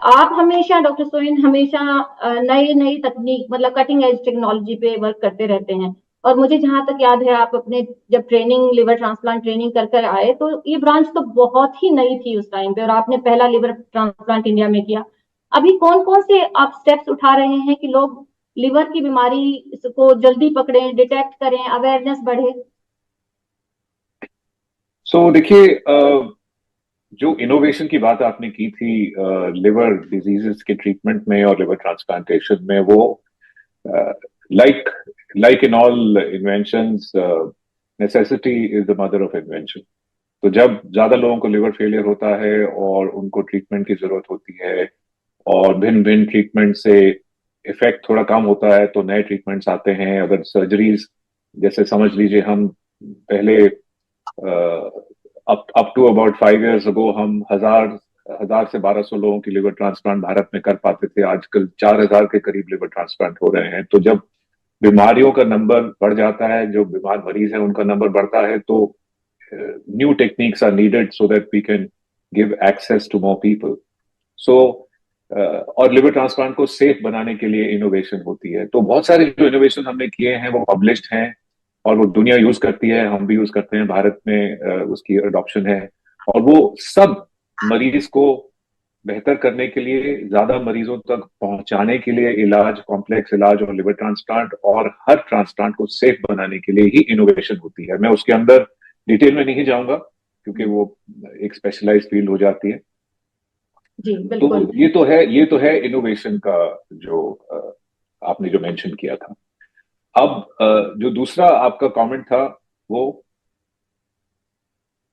आप हमेशा डॉक्टर सोइन हमेशा नई नई तकनीक मतलब कटिंग एज टेक्नोलॉजी पे वर्क करते रहते हैं। और मुझे जहां तक याद है आप अपने जब ट्रेनिंग लिवर ट्रांसप्लांट ट्रेनिंग कर कर आए तो ये ब्रांच तो बहुत ही नई थी उस टाइम पे, और आपने पहला लिवर ट्रांसप्लांट इंडिया में किया। अभी कौन कौन से आप स्टेप्स उठा रहे हैं कि लोग लिवर की बीमारी को जल्दी पकड़ें, डिटेक्ट करें, अवेयरनेस बढ़े? देखिए, जो इनोवेशन की बात आपने की थी लिवर डिजीजेस के ट्रीटमेंट में और लिवर ट्रांसप्लांटेशन में, वो like like in all inventions, necessity is the mother of invention. तो जब ज्यादा लोगों को लिवर फेलियर होता है और उनको ट्रीटमेंट की जरूरत होती है और भिन्न भिन्न ट्रीटमेंट से इफेक्ट थोड़ा कम होता है, तो नए ट्रीटमेंट्स आते हैं। अगर सर्जरीज, जैसे समझ लीजिए हम पहले अप टू अबाउट 5 years अगो हम हजार हजार से 1200 लोगों की लिवर ट्रांसप्लांट भारत में कर पाते थे। आजकल 4000 के करीब लिवर ट्रांसप्लांट हो रहे हैं। तो जब बीमारियों का नंबर बढ़ जाता है, जो बीमार मरीज है उनका नंबर बढ़ता है, तो new techniques are needed so that we can give access to more people. So और लिवर ट्रांसप्लांट को सेफ बनाने के लिए इनोवेशन होती है। तो बहुत सारे जो इनोवेशन हमने किए हैं वो पब्लिश्ड हैं और वो दुनिया यूज करती है, हम भी यूज करते हैं, भारत में उसकी अडॉप्शन है। और वो सब मरीज को बेहतर करने के लिए, ज्यादा मरीजों तक पहुंचाने के लिए, इलाज, कॉम्प्लेक्स इलाज और लिवर ट्रांसप्लांट और हर ट्रांसप्लांट को सेफ बनाने के लिए ही इनोवेशन होती है। मैं उसके अंदर डिटेल में नहीं जाऊंगा क्योंकि वो एक स्पेशलाइज्ड फील्ड हो जाती है। जी तो बिल्कुल। ये तो है इनोवेशन का जो आपने जो मेंशन किया था। अब जो दूसरा आपका कमेंट था वो।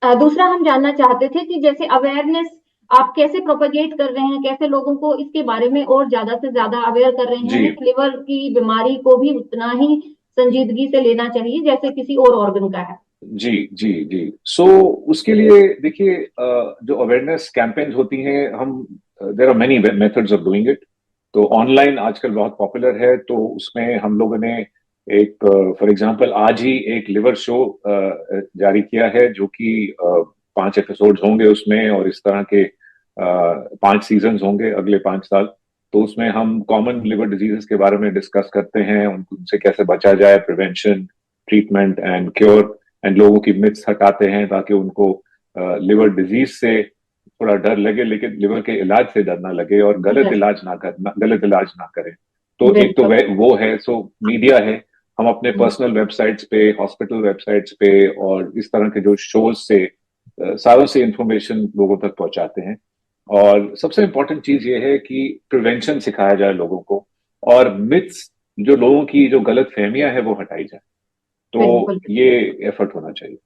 दूसरा हम जानना चाहते थे कि जैसे अवेयरनेस आप कैसे प्रोपेगेट कर रहे हैं, कैसे लोगों को इसके बारे में और ज्यादा से ज्यादा अवेयर कर रहे जी हैं कि लिवर की बीमारी को भी उतना ही संजीदगी से लेना चाहिए जैसे किसी और ऑर्गन का है। जी जी जी। उसके लिए देखिए, जो अवेयरनेस कैंपेन्स होती हैं, हम there are many methods of doing it. तो ऑनलाइन आजकल बहुत पॉपुलर है, तो उसमें हम लोगों ने एक, फॉर एग्जांपल आज ही एक लिवर शो जारी किया है, जो कि 5 एपिसोड्स होंगे उसमें, और इस तरह के 5 सीजन्स होंगे अगले 5 साल। तो उसमें हम कॉमन लिवर डिजीजेस के बारे में डिस्कस करते हैं, उनसे कैसे बचा जाए, prevention, treatment and cure, and लोगों की मिथ्स हटाते हैं ताकि उनको लिवर डिजीज से थोड़ा डर लगे, लेकिन लिवर के इलाज से डर ना लगे और Yes, गलत इलाज ना करें। तो एक तो बिल्कुल। वो है। सो मीडिया है, हम अपने हम्म, पर्सनल वेबसाइट्स पे, हॉस्पिटल वेबसाइट्स पे और इस तरह के जो शोज से सारों से इंफॉर्मेशन लोगों तक पहुंचाते हैं। और सबसे इंपॉर्टेंट चीज ये है कि प्रिवेंशन सिखाया जाए लोगों को, और मिथ्स, जो लोगों की जो गलत फहमियां है, वो हटाई जाए। तो बिल्कुल। ये एफर्ट होना चाहिए।